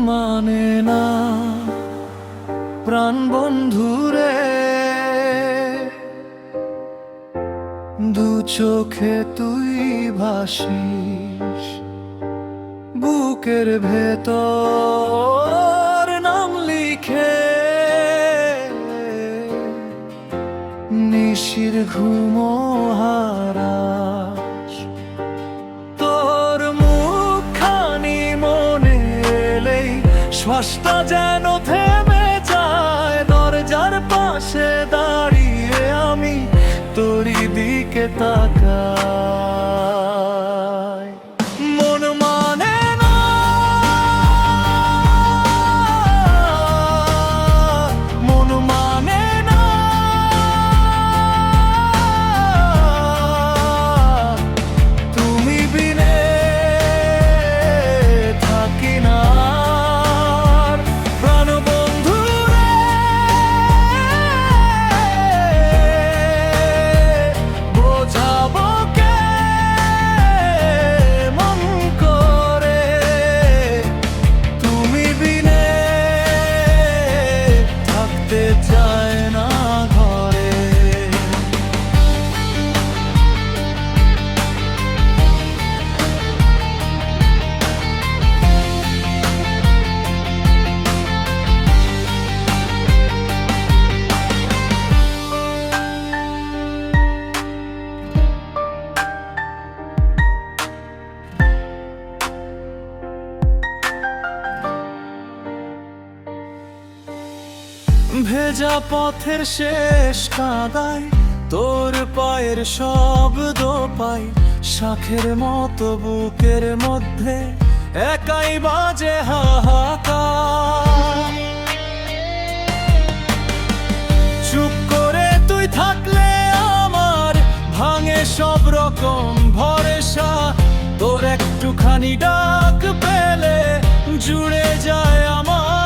মানে না প্রাণ বন্ধুরে, দু চোখে তুই ভাসিস, বুকের ভেতর নাম লিখে নিশির ঘুমো হারাস। তোর মুখখানি মনে এলেই শ্বাসটা যেন থেমে যায়। দরজার পাশে দাঁড়িয়ে আমি তোরই দিকে তাকাই। মন মানে না মন মানে না তুমি বিনে থাকি না। প্রাণ বন্ধু রে, বোঝাবো কে মন করে, তুমি বিনে থাকতে চায় না ঘরে। ভেজা পথের শেষ কাদায় তোর পায়ের শব্দ পাই, শাখের মতো বুকের মধ্যে একাই বাজে হাহাকার। চুপ করে তুই থাকলে আমার ভাঙে সব রকম ভরসা। তোর একটুখানি ডাক পেলে জুড়ে যায় আমার